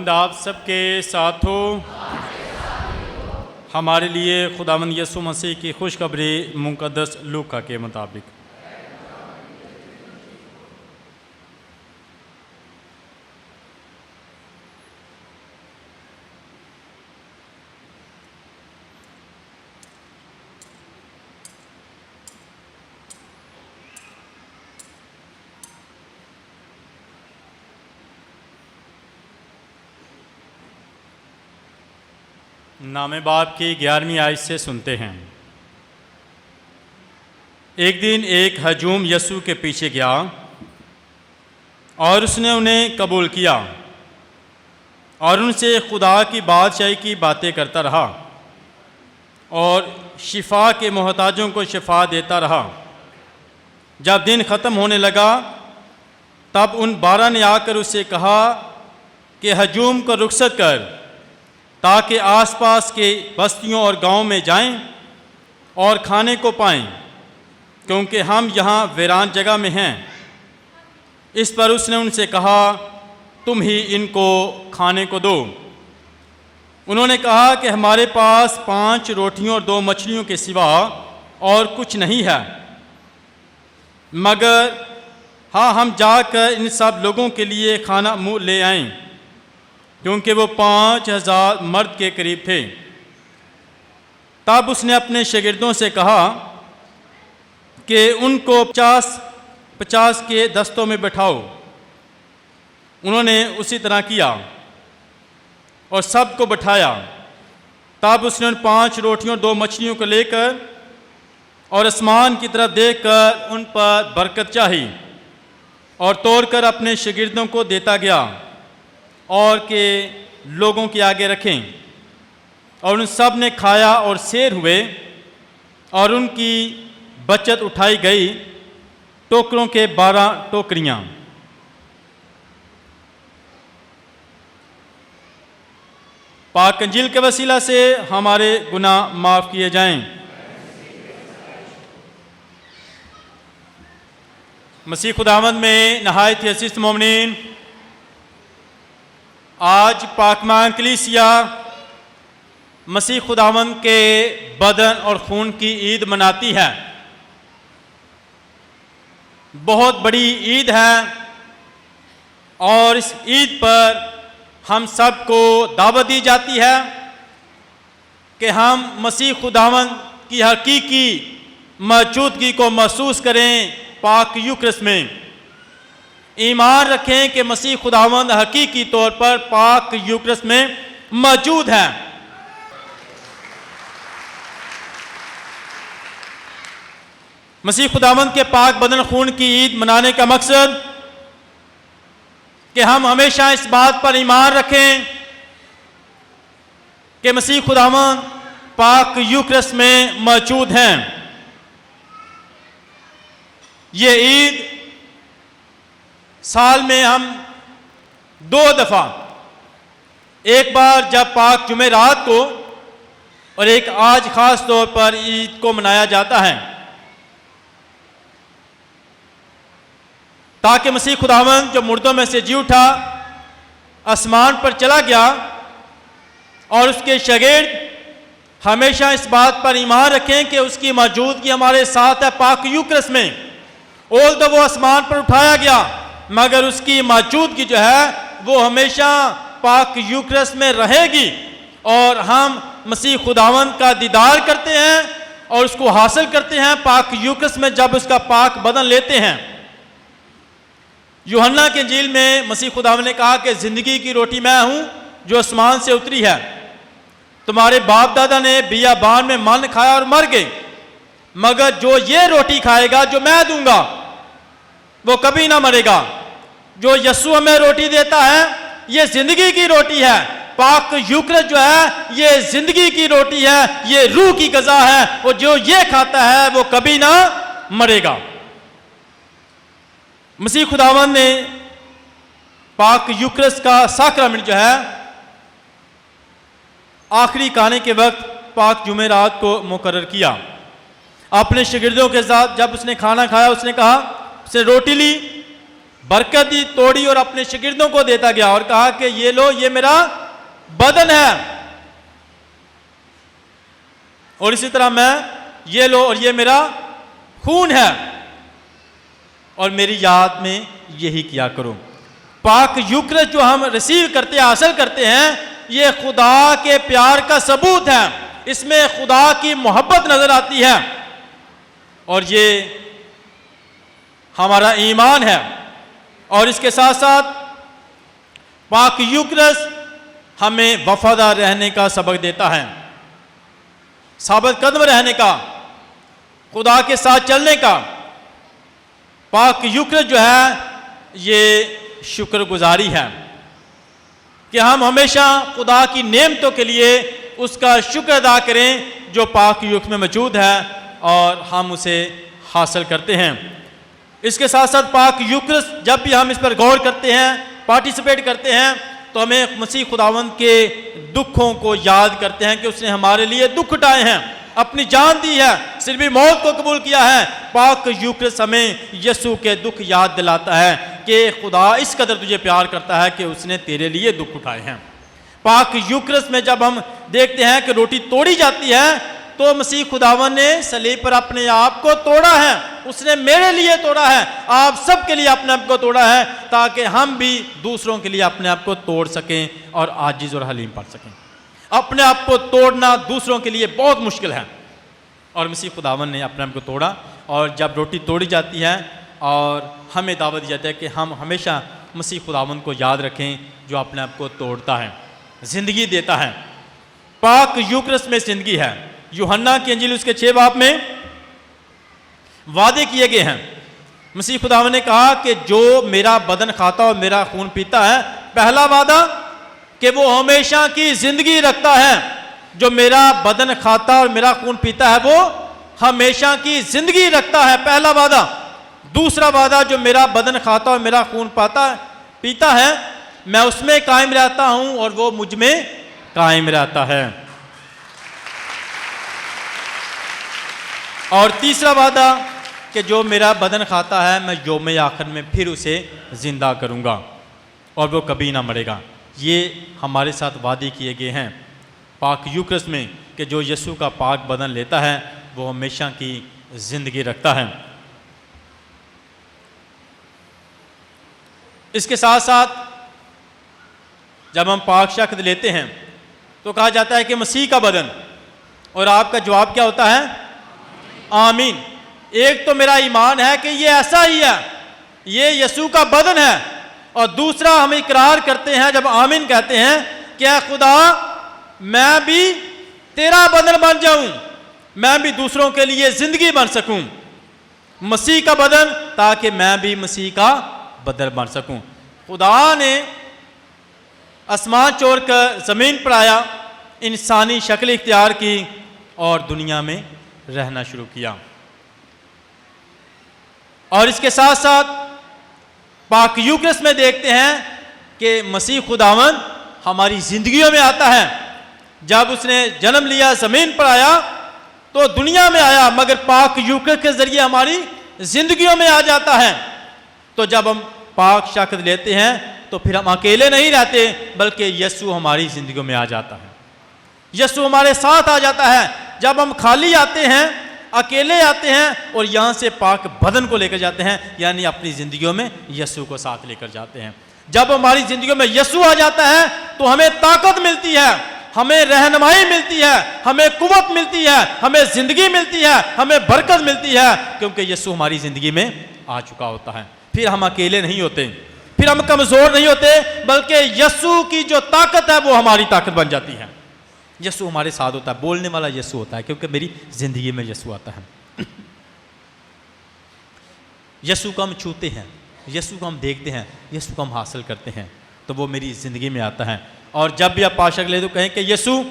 खुदावंद आप सबके साथ हो। हमारे लिए खुदावंद यीशु मसीह की खुशखबरी मुक़द्दस लूका के मुताबिक। नामे बाप की 11वीं आयत से सुनते हैं। एक दिन एक हजूम यीशु के पीछे गया और उसने उन्हें कबूल किया और उनसे खुदा की बादशाही की बातें करता रहा और शिफा के मोहताजों को शिफा देता रहा। जब दिन ख़त्म होने लगा तब उन 12 ने आकर उससे कहा कि हजूम को रुखसत कर, ताकि आसपास के बस्तियों और गांव में जाएं और खाने को पाएं, क्योंकि हम यहाँ वीरान जगह में हैं। इस पर उसने उनसे कहा, तुम ही इनको खाने को दो। उन्होंने कहा कि हमारे पास 5 रोटियों और 2 मछलियों के सिवा और कुछ नहीं है, मगर हाँ, हम जाकर इन सब लोगों के लिए खाना मुँह ले आएं, क्योंकि वो 5000 मर्द के करीब थे। तब उसने अपने शागिर्दों से कहा कि उनको 50 के दस्तों में बैठाओ। उन्होंने उसी तरह किया और सबको बैठाया। तब उसने उन 5 रोटियों और 2 मछलियों को लेकर और आसमान की तरफ देखकर उन पर बरकत चाही और तोड़कर अपने शागिर्दों को देता गया और के लोगों के आगे रखें। और उन सब ने खाया और सैर हुए और उनकी बचत उठाई गई, टोकरों के 12 टोकरियां। पाक अंजील के वसीला से हमारे गुनाह माफ़ किए जाएं। मसीह खुदावंद में नहायत अज़ीज़ मोमिनीन, आज पाकमान कलीसिया मसीह खुदावंद के बदन और खून की ईद मनाती है। बहुत बड़ी ईद है और इस ईद पर हम सबको दावत दी जाती है कि हम मसीह खुदावंद की हकीकी मौजूदगी को महसूस करें। पाक यूक्रिस्ट में ईमान रखें कि मसीह खुदावंद हकीकी तौर पर पाक यूक्रिस्ट में मौजूद है। मसीह खुदावंद के पाक बदन खून की ईद मनाने का मकसद कि हम हमेशा इस बात पर ईमान रखें कि मसीह खुदावंद पाक यूक्रिस्ट में मौजूद हैं। ये ईद साल में हम 2 दफ़ा, एक बार जब पाक जुमेरात को और एक आज ख़ास तौर पर ईद को मनाया जाता है, ताकि मसीह खुदावंद जो मुर्दों में से जी उठा, आसमान पर चला गया और उसके शागिर्द हमेशा इस बात पर ईमान रखें कि उसकी मौजूदगी हमारे साथ है पाक यूक्रिस्ट में। ओल्दो वो आसमान पर उठाया गया, मगर उसकी मौजूदगी जो है वो हमेशा पाक यूक्रिस्ट में रहेगी और हम मसीह खुदावंद का दीदार करते हैं और उसको हासिल करते हैं पाक यूक्रिस्ट में जब उसका पाक बदन लेते हैं। यूहन्ना के इंजील में मसीह खुदावंद ने कहा कि ज़िंदगी की रोटी मैं हूँ जो आसमान से उतरी है। तुम्हारे बाप दादा ने बियाबान में मन खाया और मर गए, मगर जो ये रोटी खाएगा जो मैं दूंगा वो कभी ना मरेगा। जो यीशु हमें रोटी देता है ये जिंदगी की रोटी है। पाक यूक्रिस्ट जो है ये जिंदगी की रोटी है, ये रूह की ग़िज़ा है और जो ये खाता है वो कभी ना मरेगा। मसीह खुदावंद ने पाक यूक्रिस्ट का साक्रामेंट जो है आखिरी खाने के वक्त पाक जुमेरात को मुकर्रर किया। अपने शागिर्दों के साथ जब उसने खाना खाया, उसने कहा, उसने रोटी ली, बरकत दी, तोड़ी और अपने शागिर्दों को देता गया और कहा कि ये लो, ये मेरा बदन है, और इसी तरह मैं, ये लो और ये मेरा खून है, और मेरी याद में यही किया करो। पाक यूकरिस्ट जो हम रिसीव करते हैं, हासिल करते हैं, ये खुदा के प्यार का सबूत है। इसमें खुदा की मोहब्बत नजर आती है और ये हमारा ईमान है। और इसके साथ साथ पाक यूकरिस्ट हमें वफादार रहने का सबक देता है, साबित कदम रहने का, खुदा के साथ चलने का। पाक यूकरिस्ट जो है ये शुक्रगुजारी है कि हम हमेशा खुदा की नेमतों के लिए उसका शुक्र अदा करें जो पाक यूकरिस्ट में मौजूद है और हम उसे हासिल करते हैं। इसके साथ साथ पाक यूकरिस्ट जब भी हम इस पर गौर करते हैं, पार्टिसिपेट करते हैं, तो हमें मसीह खुदावंद के दुखों को याद करते हैं कि उसने हमारे लिए दुख उठाए हैं, अपनी जान दी है, सिर्फ मौत को कबूल किया है। पाक यूकरिस्ट हमें यीशु के दुख याद दिलाता है कि खुदा इस कदर तुझे प्यार करता है कि उसने तेरे लिए दुख उठाए हैं। पाक यूकरिस्ट में जब हम देखते हैं कि रोटी तोड़ी जाती है तो मसीह खुदावन ने सलीब पर अपने आप को तोड़ा है, उसने मेरे लिए तोड़ा है, आप सब के लिए अपने आप को तोड़ा है, ताकि हम भी दूसरों के लिए अपने आप को तोड़ सकें और आजिज़ और हलीम पड़ सकें। अपने आप को तोड़ना दूसरों के लिए बहुत मुश्किल है और मसीह खुदावन ने अपने आप को तोड़ा। और जब रोटी तोड़ी जाती है और हमें दावत दी जाती है कि हम हमेशा मसीह खुदावन को याद रखें जो अपने आप को तोड़ता है, ज़िंदगी देता है। पाक यूकरिस्ट में ज़िंदगी है। यूहन्ना की इंजील उसके 6 बाब में वादे किए गए हैं। मसीह खुदावन ने कहा कि जो मेरा बदन खाता और मेरा खून पीता है, पहला वादा कि वो हमेशा की जिंदगी रखता है। जो मेरा बदन खाता और मेरा खून पीता है वो हमेशा की जिंदगी रखता है, पहला वादा। दूसरा वादा, जो मेरा बदन खाता और मेरा खून पीता है, मैं उसमें कायम रहता हूं और वो मुझ में कायम रहता है। और तीसरा वादा कि जो मेरा बदन खाता है मैं यौम आखिर में फिर उसे जिंदा करूंगा और वो कभी ना मरेगा। ये हमारे साथ वादे किए गए हैं पाक यूकरिस्ट में कि जो यीशु का पाक बदन लेता है वो हमेशा की जिंदगी रखता है। इसके साथ साथ जब हम पाक शख्द लेते हैं तो कहा जाता है कि मसीह का बदन, और आपका जवाब क्या होता है? आमीन। एक तो मेरा ईमान है कि ये ऐसा ही है, ये यीशु का बदन है, और दूसरा हम इकरार करते हैं जब आमीन कहते हैं कि ऐ खुदा मैं भी तेरा बदन बन जाऊं, मैं भी दूसरों के लिए जिंदगी बन सकूं, मसीह का बदन, ताकि मैं भी मसीह का बदन बन सकूं। खुदा ने आसमान छोड़कर ज़मीन पर आया, इंसानी शक्ल इख्तियार की और दुनिया में रहना शुरू किया। और इसके साथ साथ पाक यूकरिस्ट में देखते हैं कि मसीह खुदावन हमारी जिंदगियों में आता है। जब उसने जन्म लिया, ज़मीन पर आया तो दुनिया में आया, मगर पाक यूकरिस्ट के जरिए हमारी जिंदगियों में आ जाता है। तो जब हम पाक शख्द लेते हैं तो फिर हम अकेले नहीं रहते, बल्कि यीशु हमारी जिंदगियों में आ जाता है, यीशु हमारे साथ आ जाता है। जब हम खाली आते हैं, अकेले आते हैं और यहाँ से पाक बदन को लेकर जाते हैं, यानी अपनी ज़िंदगियों में यीशु को साथ लेकर जाते हैं। जब हमारी ज़िंदगियों में यीशु आ जाता है तो हमें ताकत मिलती है, हमें रहनुमाई मिलती है, हमें कुव्वत मिलती है, हमें ज़िंदगी मिलती है, हमें बरकत मिलती है, क्योंकि यीशु हमारी ज़िंदगी में आ चुका होता है। फिर हम अकेले नहीं होते, फिर हम कमज़ोर नहीं होते, बल्कि यीशु की जो ताकत है वो हमारी ताकत बन जाती है। यीशु हमारे साथ होता है, बोलने वाला यीशु होता है, क्योंकि मेरी जिंदगी में यीशु आता है। यीशु को हम छूते हैं, यीशु को हम देखते हैं, यीशु को हम हासिल करते हैं, तो वो मेरी ज़िंदगी में आता है। और जब भी आप पाशक ले तो कहें कि यीशु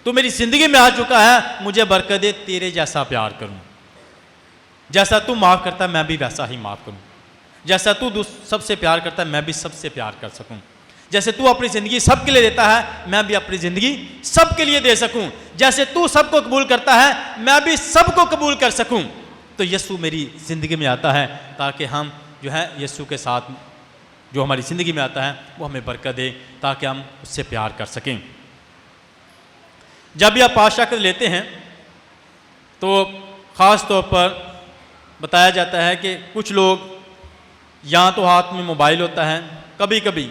तू मेरी ज़िंदगी में आ चुका है, मुझे बरकत दे, तेरे जैसा प्यार करूं, जैसा तू माफ़ करता है मैं भी वैसा ही माफ़ करूं, जैसा तू सबसे प्यार करता है मैं भी सबसे प्यार कर सकूं, जैसे तू अपनी ज़िंदगी सबके लिए देता है मैं भी अपनी ज़िंदगी सबके लिए दे सकूं, जैसे तू सबको कबूल करता है मैं भी सबको कबूल कर सकूं। तो यीशु मेरी ज़िंदगी में आता है ताकि हम जो है यीशु के साथ जो हमारी ज़िंदगी में आता है वो हमें बरकत दे ताकि हम उससे प्यार कर सकें। जब भी आप पाक लेते हैं तो ख़ास तौर पर बताया जाता है कि कुछ लोग या तो हाथ में मोबाइल होता है, कभी कभी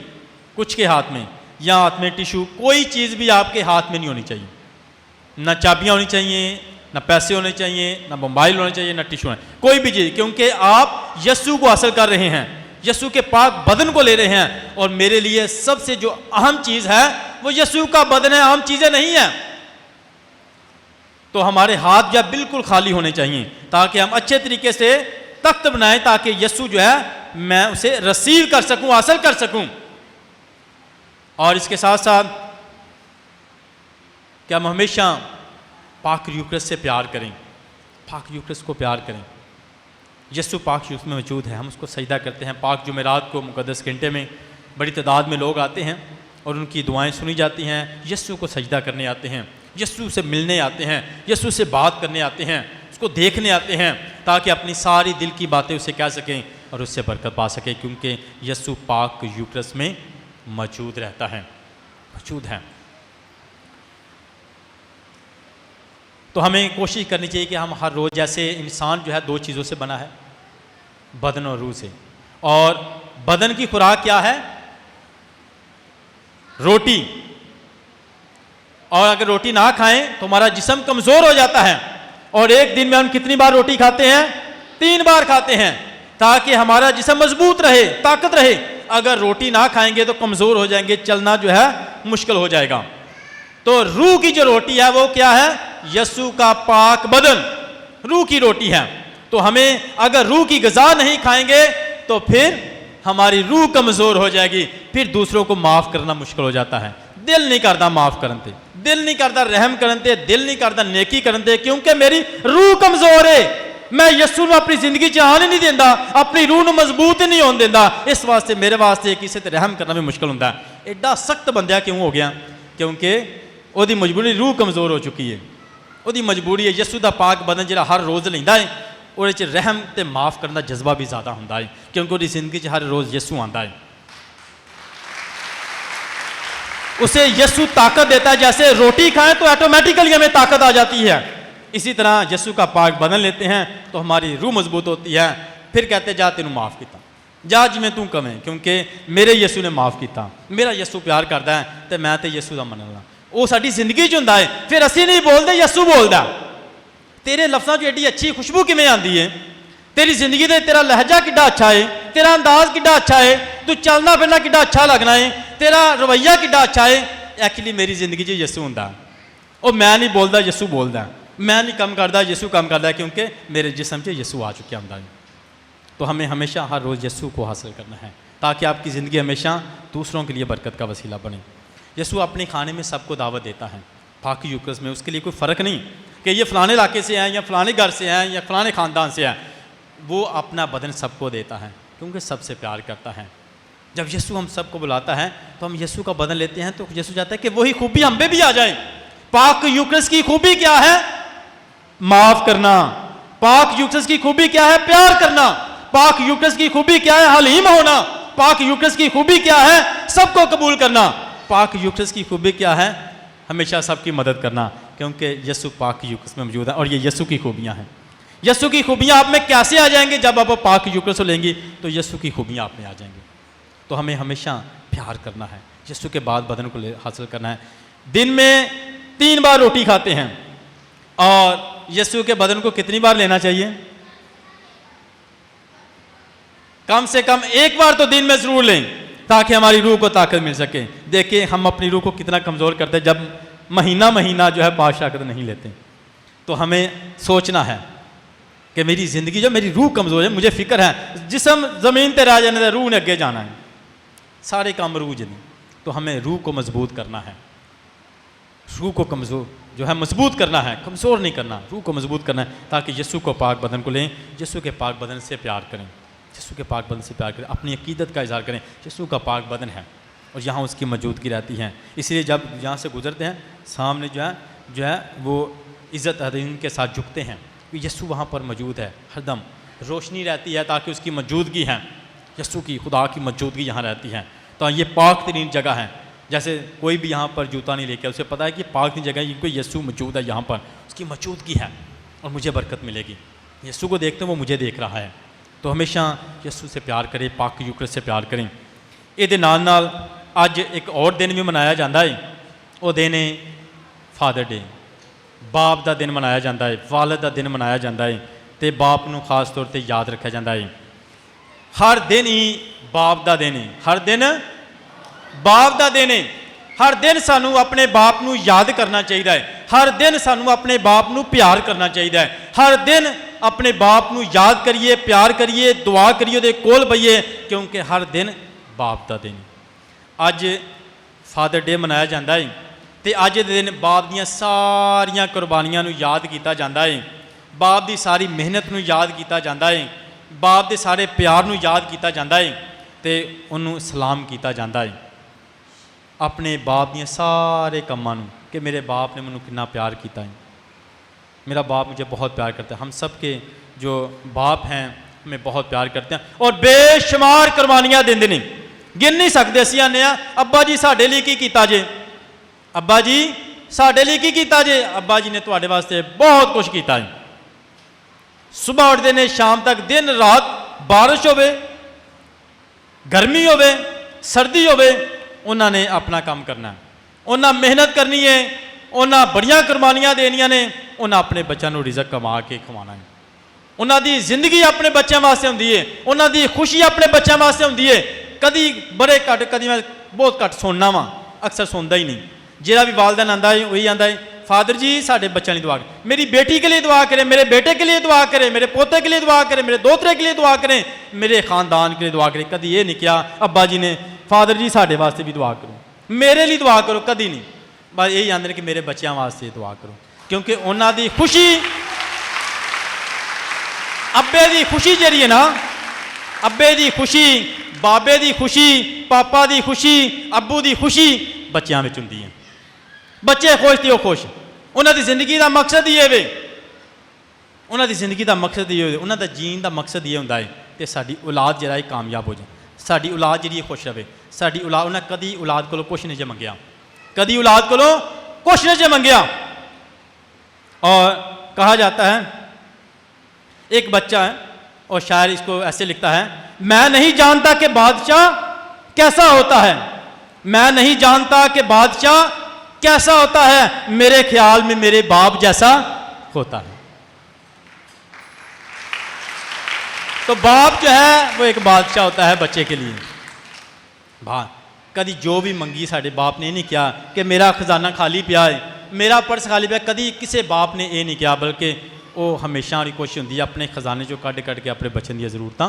कुछ के हाथ में, या हाथ में टिशू, कोई चीज़ भी आपके हाथ में नहीं होनी चाहिए। ना चाबियाँ होनी चाहिए, ना पैसे होने चाहिए, ना मोबाइल होना चाहिए, ना टिशू होना, कोई भी चीज़, क्योंकि आप यस्सु को हासिल कर रहे हैं, यस्सु के पाक बदन को ले रहे हैं। और मेरे लिए सबसे जो अहम चीज़ है वो यस्सु का बदन है, अहम चीज़ें नहीं है। तो हमारे हाथ जो बिल्कुल खाली होने चाहिए ताकि हम अच्छे तरीके से तख्त बनाएं, ताकि यस्सु जो है मैं उसे रिसीव कर सकूं, हासिल कर सकूं। और इसके साथ साथ कि हम हमेशा पाक यूक्रिस्ट से प्यार करें, पाक यूक्रिस्ट को प्यार करें। यस्सु पाक यूक्रिस्ट में मौजूद है, हम उसको सजदा करते हैं। पाक जुमेरात को मुक़द्दस घंटे में बड़ी तादाद में लोग आते हैं और उनकी दुआएं सुनी जाती हैं। यस्सु को सजदा करने आते हैं, यस्सु से मिलने आते हैं, यस्सु से बात करने आते हैं, उसको देखने आते हैं ताकि अपनी सारी दिल की बातें उसे कह सकें और उससे बरकत पा सकें, क्योंकि यस्सु पाक यूक्रिस्ट में मौजूद रहता है, मौजूद है। तो हमें कोशिश करनी चाहिए कि हम हर रोज़, जैसे इंसान जो है दो चीज़ों से बना है, बदन और रूह से, और बदन की खुराक क्या है? रोटी। और अगर रोटी ना खाएं तो हमारा जिस्म कमज़ोर हो जाता है। और एक दिन में हम कितनी बार रोटी खाते हैं? 3 बार खाते हैं, ताकि हमारा जिस्म मजबूत रहे, ताकत रहे। अगर रोटी ना खाएंगे तो कमज़ोर हो जाएंगे, चलना जो है मुश्किल हो जाएगा। तो रूह की जो रोटी है वो क्या है? यस्सु का पाक बदन रूह की रोटी है। तो हमें अगर रूह की ग़िज़ा नहीं खाएंगे तो फिर हमारी रूह कमज़ोर हो जाएगी, फिर दूसरों को माफ़ करना मुश्किल हो जाता है। दिल नहीं करता माफ़ करते, दिल नहीं करता रहम करते, दिल नहीं करता नेकी करते, क्योंकि मेरी रूह कमज़ोर है। मैं यस्सु में अपनी जिंदगी च आने नहीं देता, अपनी रूह में मजबूत नहीं होने देता। इस वास्ते मेरे वास्ते किसी से रहम करना भी मुश्किल होता है। एडा सख्त बंदा क्यों हो गया? क्योंकि ਉਹਦੀ मजबूरी, रूह कमज़ोर हो चुकी है। ਉਹਦੀ मजबूरी है। यस्सु ਦਾ पाक बदन ਜਿਹੜਾ हर रोज़ ਲੈਂਦਾ है, ਉਹਦੇ 'ਚ रहम ਤੇ माफ़ करने का जज्बा भी ज़्यादा ਹੁੰਦਾ है, क्योंकि ਉਹਦੀ जिंदगी 'ਚ हर रोज़ यस्सु आता है। उसे यस्सु ताकत देता है। जैसे रोटी खाएं तो ऑटोमेटिकली हमें ताकत आ जाती है, इसी तरह यस्सु का पाक बदन लेते हैं तो हमारी रूह मजबूत होती है। फिर कहते जा तेनू माफ़ किया, जा जिवें तू कवें, क्योंकि मेरे यस्सु ने माफ़ किया। मेरा यस्सु प्यार करता है तो मैं तो यस्सु का मनना। वो साडी जिंदगी च हुंदा है। फिर असीं नहीं बोलते, यस्सु बोलदा। तेरे लफ्ज़ां च एडी अच्छी खुशबू किवें आंदी है? तेरी जिंदगी दे तेरा लहजा किड्डा अच्छा है, तेरा अंदाज किड्डा अच्छा है, तू चलना फिरना किड्डा अच्छा लगना है, तेरा रवैया किड्डा अच्छा है। एक्चुअली मेरी जिंदगी च यस्सु हुंदा। और मैं नहीं बोलता, यस्सु बोलदा। मैं नहीं कम करता, यस्सु कम करता, क्योंकि मेरे जिस्म से यस्सु आ चुका होंदा है। तो हमें हमेशा हर रोज़ यस्सु को हासिल करना है, ताकि आपकी ज़िंदगी हमेशा दूसरों के लिए बरकत का वसीला बने। यस्सु अपने खाने में सबको दावत देता है, पाक यूक्रिस्ट में। उसके लिए कोई फ़र्क नहीं कि ये फ़लाने इलाके से हैं या फ़लाने घर से हैं या फ़लाने ख़ानदान से हैं। वो अपना बदन सबको देता है, क्योंकि सबसे प्यार करता है। जब यस्सु हम सबको बुलाता है तो हम यस्सु का बदन लेते हैं, तो यस्सु चाहता है कि वही खूबी हम पे भी आ जाए। पाक यूक्रिस्ट की खूबी क्या है? माफ़ करना। पाक यूक्रिस्ट की खूबी क्या है? प्यार करना। पाक यूक्रिस्ट की खूबी क्या है? हलीम होना। पाक यूक्रिस्ट की खूबी क्या है? सबको कबूल करना। पाक यूक्रिस्ट की खूबी क्या है? हमेशा सबकी मदद करना, क्योंकि यस्सु पाक यूक्रिस्ट में मौजूद है। और ये यस्सु की खूबियाँ हैं। यस्सु की खूबियाँ आप में कैसे आ जाएंगी? जब आप पाक यूक्रिस्ट लेंगी तो यस्सु की खूबियाँ आप में आ जाएंगी। तो हमें हमेशा प्यार करना है, यस्सु के बाद बदन को हासिल करना है। दिन में 3 बार रोटी खाते हैं, और यस्सु के बदन को कितनी बार लेना चाहिए? कम से कम 1 बार तो दिन में ज़रूर लें, ताकि हमारी रूह को ताकत मिल सके। देखिए हम अपनी रूह को कितना कमज़ोर करते हैं जब महीना महीना जो है पाक ताकत नहीं लेते। तो हमें सोचना है कि मेरी ज़िंदगी जो मेरी रूह कमज़ोर है, मुझे फ़िक्र है जिस्म ज़मीन पर रह जाने, रूह ने अगे जाना है, सारे काम रूह जने। तो हमें रूह को मजबूत करना है, रूह को कमज़ोर जो है मजबूत करना है, कमज़ोर नहीं करना, रूह को मजबूत करना है, ताकि यस्सु को पाक बदन को लें, यस्सु के पाक बदन से प्यार करें, यस्सु के पाक बदन से प्यार करें, अपनी अकीदत का इज़हार करें। यस्सु का पाक बदन है और यहाँ उसकी मौजूदगी रहती है। इसलिए जब यहाँ से गुजरते हैं सामने जो है वो इज़्ज़त अज़ीम के साथ झुकते हैं, यस्सु वहाँ पर मौजूद है, हरदम रोशनी रहती है, ताकि उसकी मौजूदगी है। यीशु की, खुदा की मौजूदगी यहाँ रहती है। तो ये पाक तरीन जगह है। जैसे कोई भी यहाँ पर जूता नहीं लेके, उसे पता है कि पाक की जगह क्योंकि यीशु मौजूद है यहाँ पर, उसकी मौजूदगी है और मुझे बरकत मिलेगी। यीशु को देखते हैं, वो मुझे देख रहा है। तो हमेशा यीशु से प्यार करें, पाक यूक्रिस्ट से प्यार करें। ये नाल नाल अज एक और दिन भी मनाया जाता है, वो दिन है फादर डे। बाप का दिन मनाया जाता है, वालिद का दिन मनाया जाता है, तो बाप को खास तौर पर याद रखा जाता है। हर दिन ही बाप का दिन है, हर दिन बाप का दिन है। हर दिन सानू अपने बाप को याद करना चाहिए है, हर दिन सानू अपने बाप को प्यार करना चाहिए है। हर दिन अपने बाप को याद करिए, प्यार करिए, दुआ करिए, उहदे कोल बइए, क्योंकि हर दिन बाप का दिन। अज फादर डे मनाया जाता है, तो अज के दिन बाप दियाँ सारियां कुर्बानियां नूं याद किया जाता है, बाप की सारी मेहनत नूं याद किया जाता है, बाप के सारे प्यार नूं याद किया जाता है, तो उन्होंने सलाम किया जाता है अपने बाप दियाँ सारे कामां नूं कि मेरे बाप ने मैनूं कितना प्यार किया है, मेरा बाप मुझे बहुत प्यार करता है। हम सब के जो बाप हैं हमें बहुत प्यार करते हैं और बेशुमार कुर्बानियां देंदे ने, गिन नहीं सकते। असीं आने अब्बा जी साडे लई की कीता जे, अब्बा जी साडे लई की कीता जे, अब्बा जी ने तुहाडे वास्ते बहुत कुछ किया है। सुबह उठते ने शाम तक, दिन रात, बारिश होवे, गर्मी होवे, सर्दी होवे, उन्होंने अपना काम करना है, उन्हें मेहनत करनी है, उन्हें बड़ियां कुर्बानियां देनियां ने, उन्हें अपने बच्चों को रिजक कमा के खवाना है। उन्होंने जिंदगी अपने बच्चों वास्ते होंदी है, उन्होंने खुशी अपने बच्चों वास्ते होंदी है। कभी बड़े घट, कभी मैं बहुत घट सुनना वा, अक्सर सुनता ही नहीं। जिहड़ा भी वालदैन आंदा है वही आंदा है, फादर जी साडे बच्चों की दुआ करें, मेरी बेटी के लिए दुआ करें, मेरे बेटे के लिए दुआ करें, मेरे पोते के लिए दुआ करें, मेरे दोतरे के लिए दुआ करें, मेरे खानदान के लिए दुआ करें। कभी ये नहीं किया अब्बा जी ने फादर जी साडे वास्ते भी दुआ करो, मेरे लिए दुआ करो, कभी नहीं। बस यही आंदे कि मेरे बच्चों वास्ते दुआ करो, क्योंकि उन्होंने खुशी, अब्बे की खुशी जी है ना, अब्बे की खुशी, बाबे की खुशी, पापा की खुशी, अब्बू की खुशी बच्चों में होंदी है। बच्चे खुश तो खुश, उन्होंने जिंदगी का मकसद ही है, उन्होंने जिंदगी का मकसद ही, उन्होंने जीन का मकसद ये होंदा है कि साडी औलाद जरा कामयाब हो जाए, साडी औलाद जी खुश रहे, साडी औलाद। उन्हें कभी औलाद को कुछ नहीं जे मंगया, कभी औलाद को कुछ नहीं जे मंगया। और कहा जाता है, एक बच्चा है और शायर इसको ऐसे लिखता है, मैं नहीं जानता कि बादशाह कैसा होता है, मैं नहीं जानता कि बादशाह कैसा होता है, मेरे ख्याल में मेरे बाप जैसा होता है। तो बाप जो है वो एक बादशाह होता है बच्चे के लिए। कभी जो भी मंगी साडे बाप ने नहीं किया कि मेरा खजाना खाली पिया है, मेरा पर्स खाली पिया, कभी किसी बाप ने ये नहीं किया, बल्कि वो हमेशा उनकी कोशिश होंदी है अपने खजाने चो कढ़ कढ़ के अपने बच्चों दी जरूरतां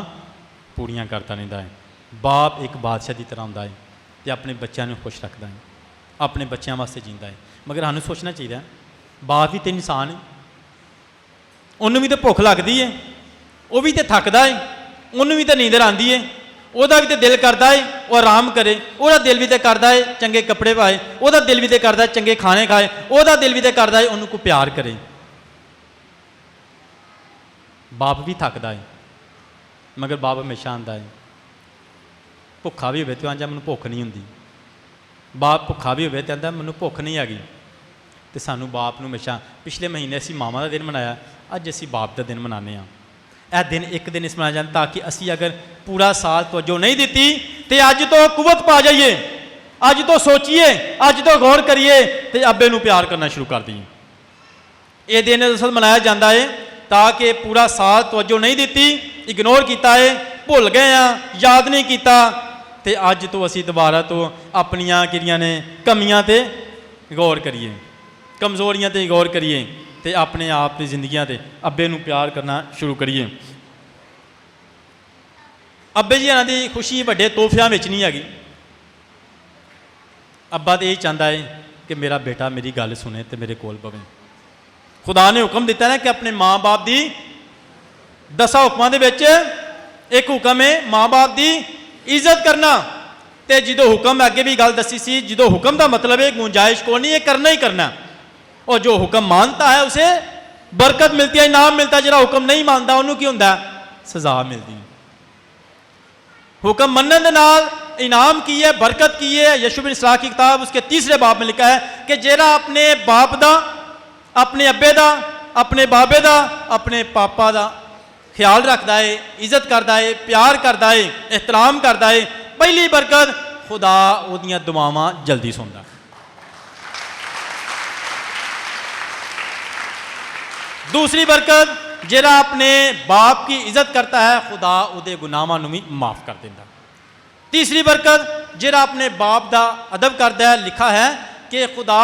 पूरियां करता रहता है। बाप एक बादशाह की तरह होंदा है तो अपने बच्चों को खुश रखता है, अपने बच्चों वास्ते जींदा है। मगर सानूं सोचना चाहिए, बाप भी तो इंसान है, उन्होंने भी तो भुख लगती है, वह भी तो थकदा है, उन्होंने भी तो नींदर आती है, वह भी तो दिल करता है वो आराम करे, वह दिल भी तो करता है चंगे कपड़े पाए, वह दिल भी तो करता है चंगे खाने खाए, वह दिल भी तो करता है उन्होंने कोई प्यार करे। बाप भी थकदा है, मगर बाप हमेशा आंदा है। भुखा भी हो तो आंदा मैनूं भुख नहीं होंदी, बाप भुखा भी हो तो आंदा मैनूं भुख नहीं हैगी। तो सानू बाप नूं हमेशा, पिछले महीने असीं मावां दा दिन मनाया, अज असीं बाप का दिन मनाने। यह दिन एक दिन इस मनाया जाता ताकि असी अगर पूरा साल तवज्जो नहीं दी तो अज तो कुवत पा जाइए, अज तो सोचिए, अज तो गौर करिए तो अब्बे नूं प्यार करना शुरू कर दिए। ये दिन दरअसल मनाया जाता है ताकि पूरा साल तवज्जो नहीं दी, इग्नोर किया है, भुल गए हैं, याद नहीं किया, तो अज तो असी दोबारा तो अपनियां किहड़ियां ने कमियां ते गौर करिए, कमजोरियां ते गौर करिए, तो अपने आप की जिंदगियां ते अब्बे नूं प्यार करना शुरू करिए। अब्बे जी होरां दी खुशी वड्डे तोहफियां विच नहीं हैगी। अब्बा तो यही चाहता है कि मेरा बेटा मेरी गल सुने तो मेरे कोल पवे। खुदा ने हुक्म दिता है कि अपने माँ बाप की 10 हुक्मां दे विच एक हुक्म है माँ बाप की इज्जत करना। तो जो हुक्म अगे भी गल दसी सी, जो हुक्म का मतलब है गुंजाइश को नहीं, ये करना ही करना, और जो हुक्म मानता है उसे बरकत मिलती है, इनाम मिलता है। जो हुक्म नहीं मानता उन्होंने की होंदा, सजा मिलती है। हुक्म मनने दे नाल इनाम की है, बरकत की है। यशूब बिन इसराह की किताब उसके 3 बाब में लिखा है कि जेड़ा अपने बाप दा, अपने अब्बे दा, अपने बाबे दा, अपने पापा दा ख्याल रखता है, इज्जत करता है, प्यार करता है, एहतराम करता है, पहली बरकत खुदा उहदियां दुआवां जल्दी सुनदा। दूसरी बरकत, जेड़ा अपने बाप की इज्जत करता है, खुदा उहदे गुनाहां नूं भी माफ़ कर देंदा। तीसरी बरकत, जेड़ा अपने बाप दा अदब करता है, लिखा है कि खुदा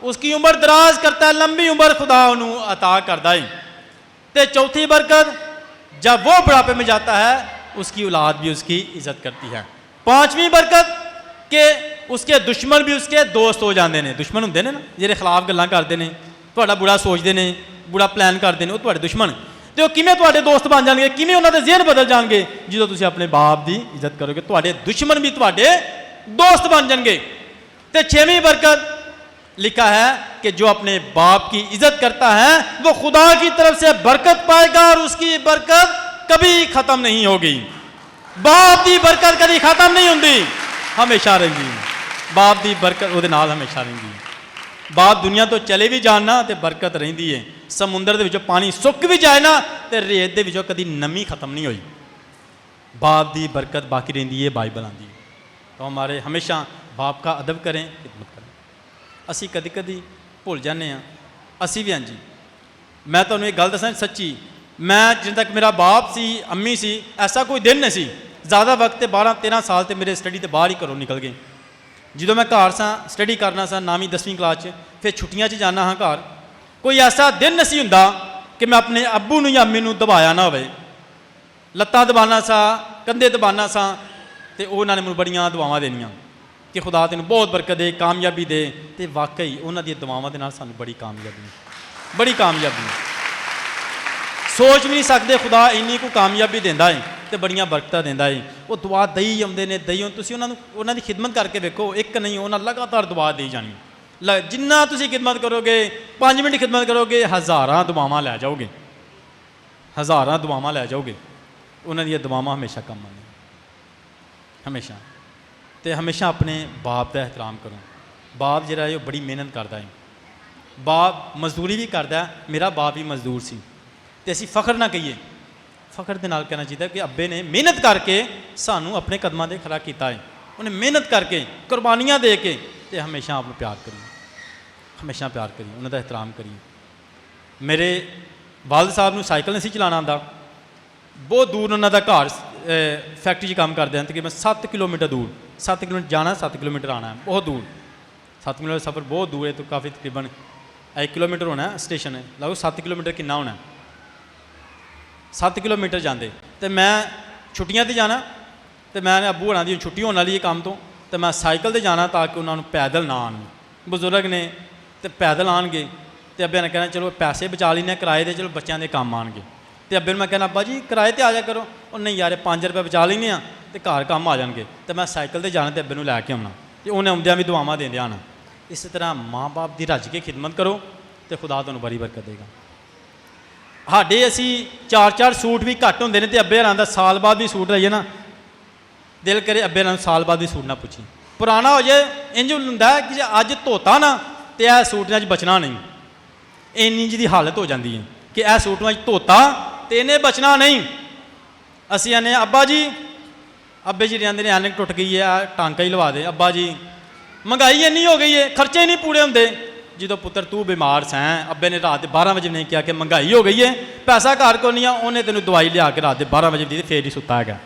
उसकी उम्र दराज करता है, लंबी उम्र खुदा उन्होंने अता करता है। तो चौथी बरकत, जब वो बुढ़ापे में जाता है उसकी औलाद भी उसकी इज्जत करती है। पांचवी बरकत कि उसके दुश्मन भी उसके दोस्त हो जाते हैं। दुश्मन होंगे ने ना जिहड़े खिलाफ गल्लां करते हैं, तुहाडा बुरा सोचते हैं, बुरा प्लान करते हैं, वो तुहाडे दुश्मन। तो किवें तुहाडे दोस्त बन जाएंगे, किवें उन्होंने ज़हन बदल जाएंगे जो तुसीं अपने बाप की इज्जत करोगे, तुहाडे दुश्मन भी तुहाडे दोस्त बन जाएंगे। तो छेवीं बरकत लिखा है कि जो अपने बाप की इज्जत करता है वो खुदा की तरफ से बरकत पाएगा और उसकी बरकत कभी खत्म नहीं होगी। बाप की बरकत कभी खत्म नहीं होती, हमेशा रहेगी। बाप की बरकत उहदे नाल हमेशा रहेगी। बाप दुनिया तो चले भी जाना तो बरकत रहिंदी है। समुंदर दे विचों पानी सुक भी जाए ना तो रेत दे विचों कभी नमी खत्म नहीं हुई। बाप की बरकत बाकी रहिंदी है, बाइबल आती है। तो हमारे हमेशा बाप का अदब करें, खिदमत करें। असी कदी कदी भुल जाने हाँ, असी भी। हाँ जी, मैं तुहानूं एक गल दसां सच्ची, मैं जिन तक मेरा बाप सी, अम्मी सी, ऐसा कोई दिन नहीं सी। ज़्यादा वक्त 12-13 साल तो मेरे स्टडी तो बाहर ही घरों निकल गए। जो मैं घर सा स्टडी करना सा 9वीं 10वीं क्लास, फिर छुट्टियां जाना हाँ घर, कोई ऐसा दिन नहीं हुंदा कि मैं अपने अब्बू नूं या अम्मी नूं दबाया ना होवे। लत्तां दबाना सा, कंधे दबाना सा, तो उन्होंने मैनूं बड़ियां दुआवां देनियां कि खुदा तेनूं बहुत बरकत दे, कामयाबी दे। तो वाकई उन्होंने दी दुआवां दे नाल सानूं बड़ी कामयाबी, बड़ी कामयाबी सोच भी नहीं सकते। खुदा इन्नी को कामयाबी देंदा है तो बड़ियां बरकतां देंदा है। वो दुआ दई आउंदे ने, दई तुसीं उन्हां दी खिदमत करके वेखो, एक नहीं उन्हां लगातार दुआ दी जानी। जिन्ना तुसीं खिदमत करोगे, 5 मिनट खिदमत करोगे, हज़ारां दुआवां लै जाओगे, हज़ारां दुआवां लै जाओगे। उन्हां दी दुआवां हमेशा कम आने, हमेशा। तो हमेशा अपने बाप का एहतराम करो। बाप जिहड़ा है बड़ी मेहनत करता है, बाप मजदूरी भी करता है। मेरा बाप भी मजदूर सी, तो असीं फख्र ना कहिए, फख्र दे नाल कहना चाहिए कि अब्बे ने मेहनत करके सानू अपने कदमां दे खड़ा किया है। उन्हें मेहनत करके कुर्बानियां दे के, तो हमेशा आपको प्यार करिए, हमेशा प्यार करिए, उन्होंने एहतराम करिए। मेरे वालद साहब नूं साइकिल नहीं चलाना आंदा, बहुत दूर उन्होंने घर फैक्ट्री काम करते हैं, तकरीबन 7 किलोमीटर दूर, 7 किलोमीटर जाना, 7 किलोमीटर आना है, बहुत दूर। 7 किलोमीटर सफ़र बहुत दूर है, तो काफ़ी तकरीबन 1 किलोमीटर होना है स्टेशन है, लगभग 7 किलोमीटर कितना होना है। 7 किलोमीटर जाते, तो मैं छुट्टियां तो जाना, तो मैं अबू होना दी छुट्टी होने वाली है काम तो मैं साइकिल से जाना ताकि उन्होंने पैदल ना आन। बजुर्ग ने तो पैदल आएंगे, तो अब्बे ने कहना चलो पैसे बचा लेने किराए के, चलो बच्चों के काम आएंगे। तो अब्बे मैं कहना अब्बा जी किराए पर आ जा करो, और नहीं यार 5 रुपये बचा लेने, तो घर काम आ जाएंगे। तो मैं साइकिल से जाना, तो अब्बे लैके आना, तो उन्हें आउंदियां भी दुआवां देंदे आना। इस तरह माँ बाप की रज के खिदमत करो, तो खुदा तुहानूं बड़ी बरकत देगा। साढ़े असी 4-4 सूट भी घट होंगे ने, तो अब्बे हरां दा साल बाद भी सूट रहिए ना, दिल करे अब्बे हरां साल बाद भी सूट ना पूछी। पुराना हो जाए इंज होंदा है कि अज धोता ना तो यह सूट ने अज बचना नहीं, इन्नी जी हालत हो जाती है कि यह सूट अज धोता तो इन्हें बचना नहीं। असी आने अब्बा जी, अब्बे जी कहते हैं एनक टुट गई है, टांका ही लवा दे। अब्बा जी महंगाई इन्नी हो गई है, खर्चे नहीं पूरे होंगे। जो पुत्र तू बीमार सैं, अब्बे ने रात 12 बजे नहीं किया कि महंगाई हो गई है, पैसा घर को नहीं है, उन्हें तेन दवाई लिया के रात 12 बजे दी, फिर ही सुता है।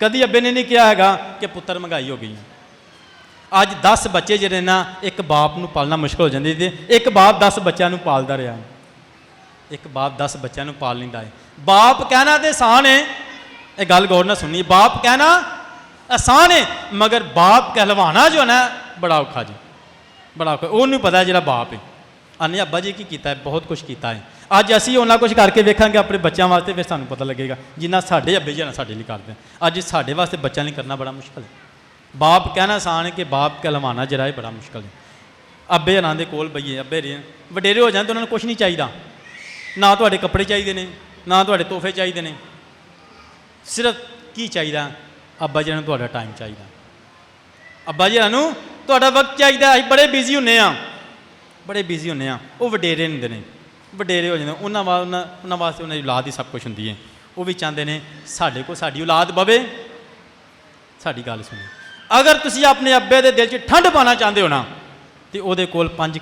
कभी अब्बे ने नहीं किया है कि पुत्र महंगाई हो गई है। अज 10 बच्चे जिहड़े ना, एक बाप नूं पालना मुश्किल हो जाती है। एक बाप 10 बच्चों नूं पालदा रहा, एक बाप 10 बच्चों नूं पाल लैंदा है। बाप कहना तो आसान है, ये गल गौर ना सुनी, बाप कहना आसान है, मगर बाप कहलवाना जो है ना बड़ा औखा जी, बड़ा औखा। उन्होंने पता है जो बाप है। आने अब्बा जी की किया है, बहुत कुछ किया है। अज असी उन्ना कुछ करके वेखांगे अपने बच्चों वास्ते, फिर सानूं पता लगेगा जिन्ना साढ़े अब्बे जी साढ़े लिए करते हैं। अज साढ़े वास्ते बच्चों लिए करना बड़ा मुश्किल है। बाप कहना आसान है कि बाप कहलवाना जरा है बड़ा मुश्किल है। अब्बे हरां दे कोल बईए, अब्बे रे वडेरे हो जाए तो उन्होंने कुछ नहीं चाहिए, ना तुहाडे कपड़े चाहिए ने, ना तुहाडे तोहफे चाहिए ने, सिर्फ की चाहिए ਅੱਬਾ ਜੀ ਨੂੰ ਤੁਹਾਡਾ ਟਾਈਮ ਚਾਹੀਦਾ, ਅੱਬਾ ਜੀ ਨੂੰ ਤੁਹਾਡਾ ਵਕਤ ਚਾਹੀਦਾ। ਅਸੀਂ ਬੜੇ ਬਿਜ਼ੀ ਹੁੰਦੇ ਹਾਂ, ਬੜੇ ਬਿਜ਼ੀ ਹੁੰਦੇ ਹਾਂ। ਉਹ ਵਡੇਰੇ ਹੁੰਦੇ ਨੇ, ਵਡੇਰੇ ਹੋ ਜਾਂਦੇ, ਉਹਨਾਂ ਵਾਸਤੇ ਉਹਨਾਂ ਦੀ ਔਲਾਦ ਹੀ ਸਭ ਕੁਝ ਹੁੰਦੀ ਹੈ। ਉਹ ਵੀ ਚਾਹੁੰਦੇ ਨੇ ਸਾਡੇ ਕੋਲ ਸਾਡੀ ਔਲਾਦ ਬਵੇ, ਸਾਡੀ ਗੱਲ ਸੁਣੇ। ਅਗਰ ਤੁਸੀਂ ਆਪਣੇ ਅੱਬੇ ਦੇ ਦਿਲ 'ਚ ਠੰਡ ਪਾਉਣਾ ਚਾਹੁੰਦੇ ਹੋ ਨਾ, ਤੇ ਉਹਦੇ ਕੋਲ 5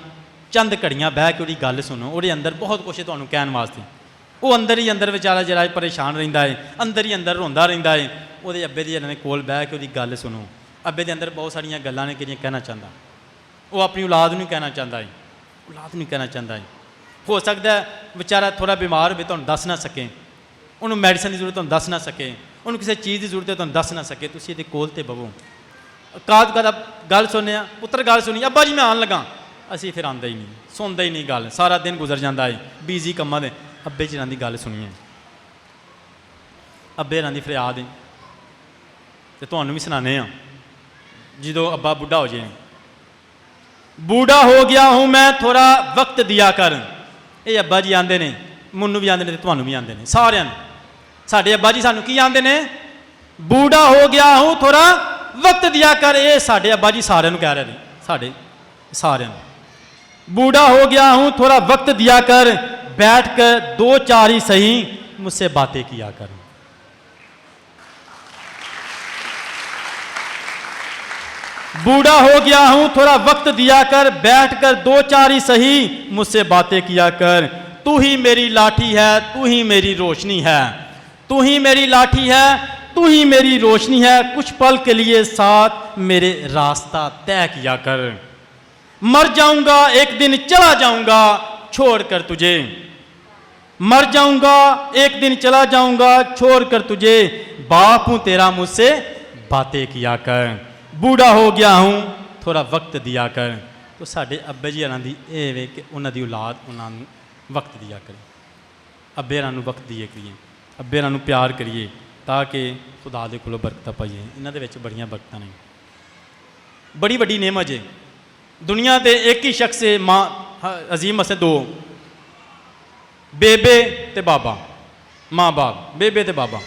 ਚੰਦ ਘੜੀਆਂ ਬਹਿ ਕੇ ਉਹਦੀ ਗੱਲ ਸੁਣੋ। ਉਹਦੇ ਅੰਦਰ ਬਹੁਤ ਕੁਛ ਹੈ ਤੁਹਾਨੂੰ ਕਹਿਣ ਵਾਸਤੇ। ਉਹ ਅੰਦਰ ਹੀ ਅੰਦਰ ਵਿਚਾਰਾ ਜਿਹੜਾ ਪਰੇਸ਼ਾਨ ਰਹਿੰਦਾ ਹੈ, ਅੰਦਰ ਹੀ ਅੰਦਰ ਰੋਂਦਾ ਰਹਿੰਦਾ ਹੈ। ਉਹਦੇ ਅੱਬੇ ਦੇ ਇਹਨਾਂ ਦੇ ਕੋਲ ਬਹਿ ਕੇ ਉਹਦੀ ਗੱਲ ਸੁਣੋ। ਅੱਬੇ ਦੇ ਅੰਦਰ ਬਹੁਤ ਸਾਰੀਆਂ ਗੱਲਾਂ ਨੇ ਜਿਹੜੀਆਂ ਕਹਿਣਾ ਚਾਹੁੰਦਾ, ਉਹ ਆਪਣੀ ਔਲਾਦ ਨੂੰ ਕਹਿਣਾ ਚਾਹੁੰਦਾ ਹੈ, ਔਲਾਦ ਨੂੰ ਕਹਿਣਾ ਚਾਹੁੰਦਾ ਹੈ। ਹੋ ਸਕਦਾ ਵਿਚਾਰਾ ਥੋੜ੍ਹਾ ਬਿਮਾਰ ਹੋਵੇ, ਤੁਹਾਨੂੰ ਦੱਸ ਨਾ ਸਕੇ, ਉਹਨੂੰ ਮੈਡੀਸਨ ਦੀ ਜ਼ਰੂਰਤ ਤੁਹਾਨੂੰ ਦੱਸ ਨਾ ਸਕੇ, ਉਹਨੂੰ ਕਿਸੇ ਚੀਜ਼ ਦੀ ਜ਼ਰੂਰਤ ਹੈ ਤੁਹਾਨੂੰ ਦੱਸ ਨਾ ਸਕੇ। ਤੁਸੀਂ ਇਹਦੇ ਕੋਲ ਤੇ ਬਵੋ, ਕਾਦ ਕਦਾ ਗੱਲ ਸੁਣਿਆ, ਪੁੱਤਰ ਗੱਲ ਸੁਣੀ, ਅੱਬਾ ਜੀ ਮੈਂ ਆਉਣ ਲੱਗਾ, ਅਸੀਂ ਫਿਰ ਆਉਂਦਾ ਹੀ ਨਹੀਂ, ਸੁਣਦਾ ਹੀ ਨਹੀਂ ਗੱਲ, ਸਾਰਾ ਦਿਨ ਗੁਜ਼ਰ ਜਾਂਦਾ ਹੈ ਬਿਜ਼ੀ ਕੰਮਾਂ ਦੇ। ਅੱਬੇ ਜੀ ਇਹਨਾਂ ਦੀ ਗੱਲ ਸੁਣੀਏ, ਅੱਬੇ ਇਹਨਾਂ ਦੀ ਫਰਿਆਦ ਹੈ, ਤੇ ਤੁਹਾਨੂੰ ਵੀ ਸੁਣਾਉਂਦੇ ਹਾਂ। ਜਦੋਂ ਅੱਬਾ ਬੁੱਢਾ ਹੋ ਜਾਏ, ਬੂढ़ा हो गया हूँ मैं थोड़ा वक्त दिया कर। ਇਹ ਅੱਬਾ ਜੀ ਆਉਂਦੇ ਨੇ, ਮੈਨੂੰ ਵੀ ਆਉਂਦੇ ਨੇ, ਤੇ ਤੁਹਾਨੂੰ ਵੀ ਆਉਂਦੇ ਨੇ, ਸਾਰਿਆਂ ਨੂੰ। ਸਾਡੇ ਅੱਬਾ ਜੀ ਸਾਨੂੰ ਕੀ ਆਉਂਦੇ ਨੇ? बूढ़ा हो गया हूँ थोड़ा वक्त दिया कर। ਇਹ ਸਾਡੇ ਅੱਬਾ ਜੀ ਸਾਰਿਆਂ ਨੂੰ ਕਹਿ ਰਹੇ ਨੇ, ਸਾਡੇ ਸਾਰਿਆਂ ਨੂੰ। बूढ़ा हो गया हूँ थोड़ा वक्त दिया कर, बैठ कर 2-4 ही सही मुझसे बातें किया कर। बूढ़ा हो गया हूँ थोड़ा वक्त दिया कर, बैठ कर 2-4 ही सही मुझसे बातें किया कर। तू ही मेरी लाठी है, तू ही मेरी रोशनी है, तू ही मेरी लाठी है, तू ही मेरी रोशनी है। कुछ पल के लिए साथ मेरे रास्ता तय किया कर। मर जाऊंगा एक दिन चला जाऊंगा छोड़ कर तुझे, मर जाऊंगा एक दिन चला जाऊंगा छोड़ कर तुझे। बाप हूँ तेरा मुझसे बातें किया कर। बूढ़ा हो गया हूँ थोड़ा वक्त दिया कर। तो साढ़े अब्बे जी होरां दी ਇਹ ਵੇ ਕਿ ਉਹਨਾਂ ਦੀ ਔਲਾਦ ਉਹਨਾਂ ਨੂੰ ਵਕਤ ਦਿਆ ਕਰੇ, ਅੱਬੇ ਹੋਰਾਂ ਨੂੰ ਵਕਤ ਦਿਏ ਕਰੀਏ, ਅੱਬੇ ਹੋਰਾਂ ਨੂੰ ਪਿਆਰ ਕਰੀਏ, ਤਾਂ ਕਿ ਖੁਦਾ ਦੇ ਕੋਲੋਂ ਬਰਕਤਾਂ ਪਾਈਏ। ਇਹਨਾਂ ਦੇ ਵਿੱਚ ਬੜੀਆਂ ਬਰਕਤਾਂ ਨੇ, ਬੜੀ ਵੱਡੀ ਨੇਮਤ ਹੈ। ਦੁਨੀਆ ਤੇ ਇੱਕ ਹੀ ਸ਼ਖਸ ਹੈ, ਮਾਂ ਅਜ਼ੀਮ ਅਸੇ 2, ਬੇਬੇ ਤੇ ਬਾਬਾ, ਮਾਂ ਬਾਪ, ਬੇਬੇ ਤੇ ਬਾਬਾ।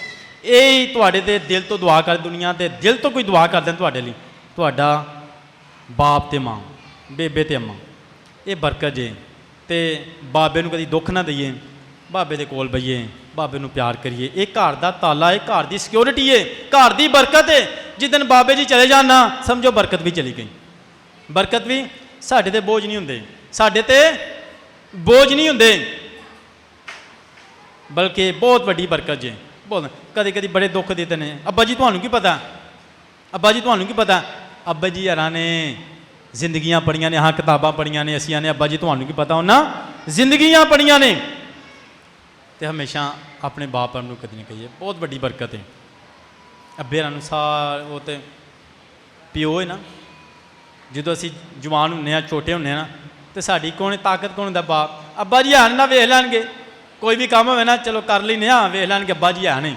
ਇਹ ਹੀ ਤੁਹਾਡੇ ਤੇ ਦਿਲ ਤੋਂ ਦੁਆ ਕਰ, ਦੁਨੀਆ ਤੇ ਦਿਲ ਤੋਂ ਕੋਈ ਦੁਆ ਕਰਦੇ ਤੁਹਾਡੇ ਲਈ, ਤੁਹਾਡਾ ਬਾਪ ਤੇ ਮਾਂ, ਬੇਬੇ ਤੇ ਅੰਮਾ। ਇਹ ਬਰਕਤ ਜੇ। ਤੇ ਬਾਬੇ ਨੂੰ ਕਦੀ ਦੁੱਖ ਨਾ ਦਈਏ, ਬਾਬੇ ਦੇ ਕੋਲ ਬਈਏ, ਬਾਬੇ ਨੂੰ ਪਿਆਰ ਕਰੀਏ। ਇਹ ਘਰ ਦਾ ਤਾਲਾ ਹੈ, ਘਰ ਦੀ ਸਿਕਿਉਰਿਟੀ ਹੈ, ਘਰ ਦੀ ਬਰਕਤ ਹੈ। ਜਿਸ ਦਿਨ ਬਾਬੇ ਜੀ ਚਲੇ ਜਾਣ ਨਾ, ਸਮਝੋ ਬਰਕਤ ਵੀ ਚਲੀ ਗਈ। ਬਰਕਤ ਵੀ ਸਾਡੇ ਤੇ ਬੋਝ ਨਹੀਂ ਹੁੰਦੇ, ਸਾਡੇ ਤੇ ਬੋਝ ਨਹੀਂ ਹੁੰਦੇ, ਬਲਕਿ ਬਹੁਤ ਵੱਡੀ ਬਰਕਤ ਜੇ। ਬਹੁਤ ਕਦੇ ਕਦੇ ਬੜੇ ਦੁੱਖ ਦਿੱਤੇ ਨੇ। ਅੱਬਾ ਜੀ ਤੁਹਾਨੂੰ ਕੀ ਪਤਾ, ਅੱਬਾ ਜੀ ਤੁਹਾਨੂੰ ਕੀ ਪਤਾ। ਅੱਬਾ ਜੀ ਹਰਾਂ ਨੇ ਜ਼ਿੰਦਗੀਆਂ ਪੜ੍ਹੀਆਂ ਨੇ, ਹਾਂ ਕਿਤਾਬਾਂ ਪੜ੍ਹੀਆਂ ਨੇ, ਅਸੀਂ ਨੇ ਅੱਬਾ ਜੀ ਤੁਹਾਨੂੰ ਕੀ ਪਤਾ, ਉਹਨਾਂ ਜ਼ਿੰਦਗੀਆਂ ਪੜ੍ਹੀਆਂ ਨੇ। ਤੇ ਹਮੇਸ਼ਾ ਆਪਣੇ ਬਾਪ ਨੂੰ ਕਦੀ ਨਹੀਂ ਕਹੀਏ, ਬਹੁਤ ਵੱਡੀ ਬਰਕਤ ਹੈ। ਅੱਬੇ ਨੂੰ ਉਹ ਤੇ ਪਿਓ ਹੈ ਨਾ। ਜਦੋਂ ਅਸੀਂ ਜਵਾਨ ਹੁੰਦੇ ਹਾਂ, ਛੋਟੇ ਹੁੰਦੇ ਹਾਂ ਨਾ, ਤੇ ਸਾਡੀ ਕੌਣ ਤਾਕਤ ਕੌਣ ਹੁੰਦਾ? ਬਾਪ। ਅੱਬਾ ਜੀ ਹਨ ਨਾ, ਵੇਖ ਲੈਣਗੇ, ਕੋਈ ਵੀ ਕੰਮ ਹੋਵੇ ਨਾ, ਚਲੋ ਕਰ ਲੈਂਦੇ ਹਾਂ, ਵੇਖ ਲੈਣਗੇ ਅੱਬਾ ਜੀ ਹੈ ਨਹੀਂ।